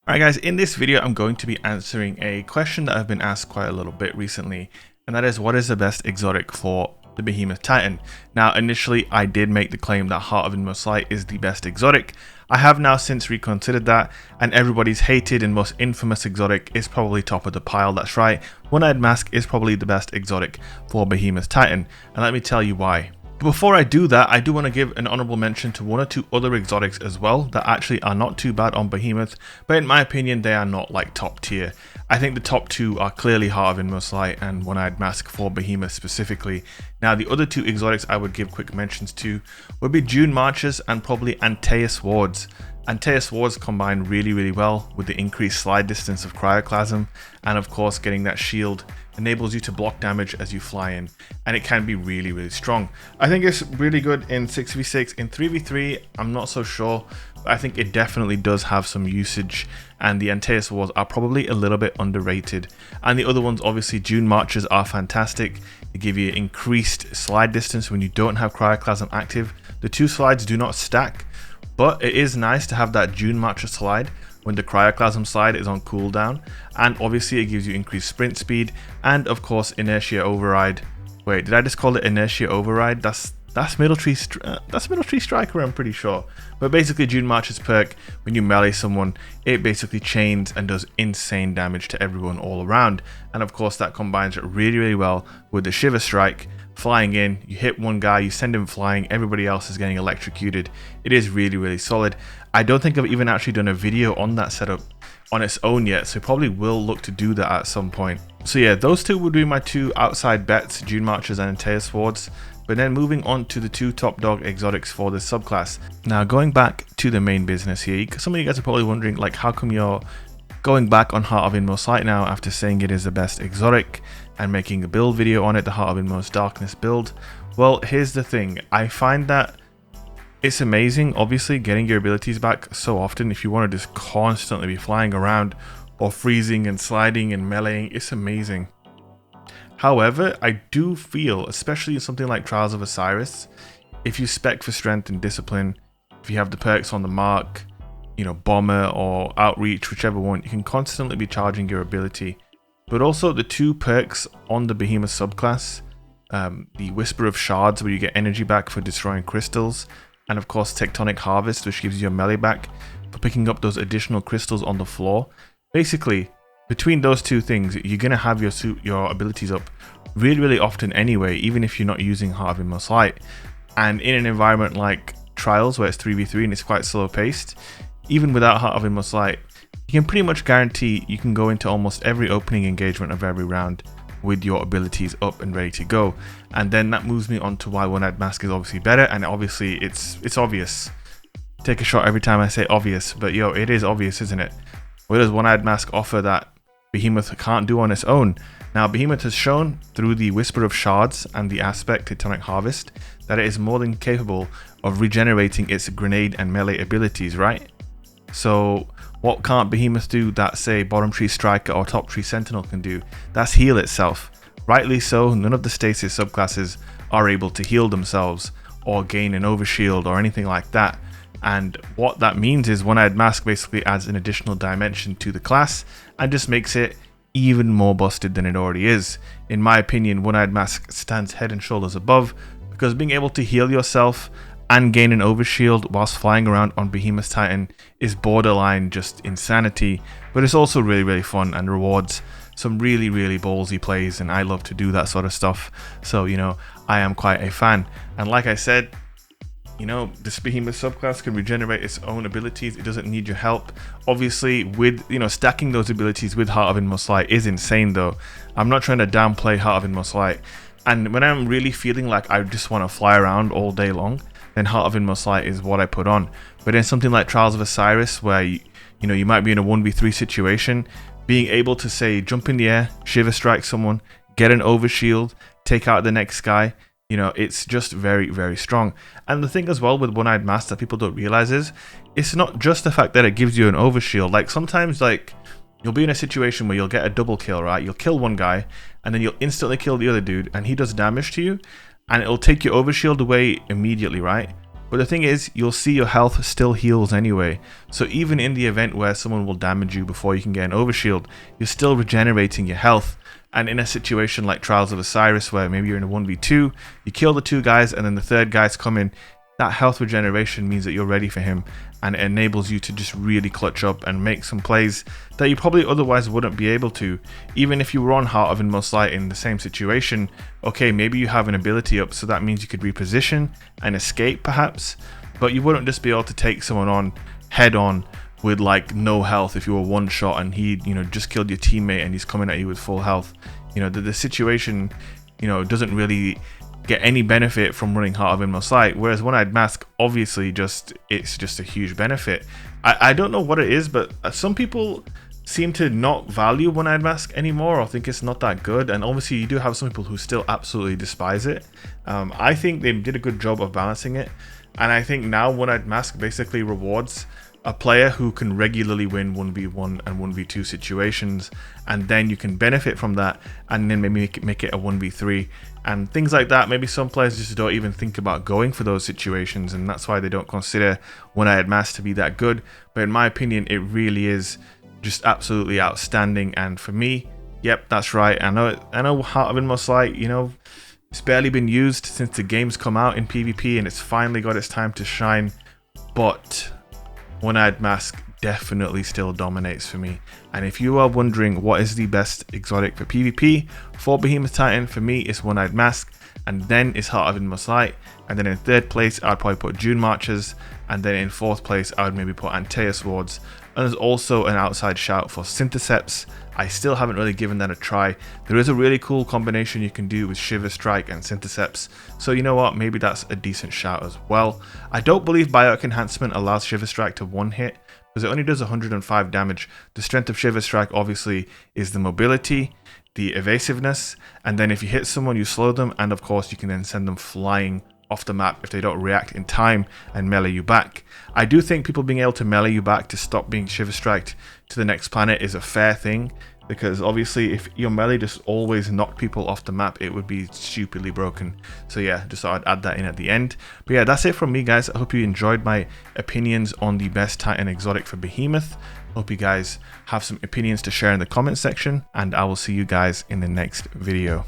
Alright guys, in this video I'm going to be answering a question that I've been asked quite a little bit recently, and that is, what is the best exotic for the Behemoth Titan? Now initially I did make the claim that Heart of Inmost Light is the best exotic. I have now since reconsidered that, and everybody's hated and most infamous exotic is probably top of the pile. That's right, One-Eyed Mask is probably the best exotic for Behemoth Titan, and let me tell you why. Before I do that, I do want to give an honorable mention to one or two other exotics as well that actually are not too bad on Behemoth, but in my opinion they are not like top tier. I think the top two are clearly Heart of Inmost Light and One-Eyed Mask for Behemoth specifically. Now the other two exotics I would give quick mentions to would be June Marches and probably Antaeus Wards. Antaeus Wards combine really well with the increased slide distance of Cryoclasm, and of course getting that shield enables you to block damage as you fly in, and it can be really strong. I think it's really good in 6v6. In 3v3 I'm not so sure, but I think it definitely does have some usage, and the Antaeus Wards are probably a little bit underrated. And the other ones, obviously June Marches, are fantastic. They give you increased slide distance when you don't have Cryoclasm active. The two slides do not stack, but it is nice to have that June Marches slide when the Cryoclasm slide is on cooldown, and obviously it gives you increased sprint speed and of course inertia override. Wait, did I just call it inertia override? That's middle tree striker, I'm pretty sure. But basically June Marches perk, when you melee someone, it basically chains and does insane damage to everyone all around, and of course that combines really well with the Shiver Strike. Flying in, you hit one guy, you send him flying, everybody else is getting electrocuted. It is really solid. I don't think I've even actually done a video on that setup on its own yet, so probably will look to do that at some point. So yeah, those two would be my two outside bets, June Marches and Antaeus Wards. But then moving on to the two top dog exotics for this subclass. Now going back to the main business here, some of you guys are probably wondering, like, how come you're going back on Heart of Inmost Light now after saying it is the best exotic and making a build video on it, the Heart of Inmost Darkness build? Well, here's the thing. I find that it's amazing, obviously, getting your abilities back so often. If you want to just constantly be flying around or freezing and sliding and meleeing, it's amazing. However, I do feel, especially in something like Trials of Osiris, if you spec for strength and discipline, if you have the perks on the mark, you know, bomber or outreach, whichever one, you can constantly be charging your ability. But also the two perks on the Behemoth subclass, the Whisper of Shards, where you get energy back for destroying crystals, and of course Tectonic Harvest, which gives you a melee back for picking up those additional crystals on the floor. Basically, between those two things, you're gonna have your abilities up really often anyway, even if you're not using Heart of Inmost Light. And in an environment like Trials, where it's 3v3 and it's quite slow paced, even without Heart of Inmost Light, you can pretty much guarantee you can go into almost every opening engagement of every round with your abilities up and ready to go. And then that moves me on to why One-Eyed Mask is obviously better, and obviously it's obvious. Take a shot every time I say obvious, but yo, it is obvious, isn't it? What does One-Eyed Mask offer that Behemoth can't do on its own? Now Behemoth has shown through the Whisper of Shards and the aspect Tectonic Harvest that it is more than capable of regenerating its grenade and melee abilities, right? So what can't Behemoth do that, say, Bottom Tree Striker or Top Tree Sentinel can do? That's heal itself. Rightly so, none of the Stasis subclasses are able to heal themselves or gain an overshield or anything like that. And what that means is One-Eyed Mask basically adds an additional dimension to the class and just makes it even more busted than it already is. In my opinion, One-Eyed Mask stands head and shoulders above, because being able to heal yourself and gain an overshield whilst flying around on Behemoth Titan is borderline just insanity, but it's also really fun and rewards some really ballsy plays, and I love to do that sort of stuff. So, you know, I am quite a fan. And like I said, you know, this Behemoth subclass can regenerate its own abilities. It doesn't need your help. Obviously, with, you know, stacking those abilities with Heart of Inmost Light is insane though. I'm not trying to downplay Heart of Inmost Light. And when I'm really feeling like I just want to fly around all day long, then Heart of Inmost Light is what I put on. But in something like Trials of Osiris, where you know, you might be in a 1v3 situation, being able to, say, jump in the air, Shiver Strike someone, get an overshield, take out the next guy, you know, it's just very strong. And the thing as well with One-Eyed Mask that people don't realize is, it's not just the fact that it gives you an overshield. Like sometimes, like, you'll be in a situation where you'll get a double kill, right? You'll kill one guy and then you'll instantly kill the other dude and he does damage to you, and it'll take your overshield away immediately, right? But the thing is, you'll see your health still heals anyway. So even in the event where someone will damage you before you can get an overshield, you're still regenerating your health. And in a situation like Trials of Osiris, where maybe you're in a 1v2, you kill the 2 guys and then the 3rd guy's coming, that health regeneration means that you're ready for him, and it enables you to just really clutch up and make some plays that you probably otherwise wouldn't be able to. Even if you were on Heart of Inmost Light in the same situation, okay, maybe you have an ability up, so that means you could reposition and escape perhaps, but you wouldn't just be able to take someone on head on with like no health if you were one shot and he, you know, just killed your teammate and he's coming at you with full health. You know, the situation, you know, doesn't really get any benefit from running Heart of Inmost Light, whereas One-Eyed Mask, obviously, it's just a huge benefit. I don't know what it is, but some people seem to not value One-Eyed Mask anymore, or think it's not that good, and obviously you do have some people who still absolutely despise it. I think they did a good job of balancing it, and I think now One-Eyed Mask basically rewards a player who can regularly win 1v1 and 1v2 situations, and then you can benefit from that and then maybe make it a 1v3 and things like that. Maybe some players just don't even think about going for those situations, and that's why they don't consider One-Eyed Mask to be that good. But in my opinion, it really is just absolutely outstanding. And for me, yep, that's right. I know Heart of Inmost Light, you know, it's barely been used since the game's come out in PvP, and it's finally got its time to shine, but One-Eyed Mask definitely still dominates for me. And if you are wondering what is the best exotic for PvP for Behemoth Titan, for me it's One-Eyed Mask, and then it's Heart of Inmost Light, and then in 3rd place I'd probably put June Marchers, and then in 4th place I would maybe put Antaeus Wards. And there's also an outside shout for Syntheseps. I still haven't really given that a try. There is a really cool combination you can do with Shiver Strike and Syntheseps, so you know what, maybe that's a decent shout as well. I don't believe Biotic Enhancement allows Shiver Strike to one hit, because it only does 105 damage. The strength of Shiver Strike obviously is the mobility, the evasiveness, and then if you hit someone you slow them, and of course you can then send them flying off the map if they don't react in time and melee you back. I do think people being able to melee you back to stop being Shiver Striked to the next planet is a fair thing, because obviously if your melee just always knocked people off the map, it would be stupidly broken. So yeah, just thought I'd add that in at the end. But yeah, that's it from me, guys. I hope you enjoyed my opinions on the best Titan exotic for Behemoth. Hope you guys have some opinions to share in the comment section, and I will see you guys in the next video.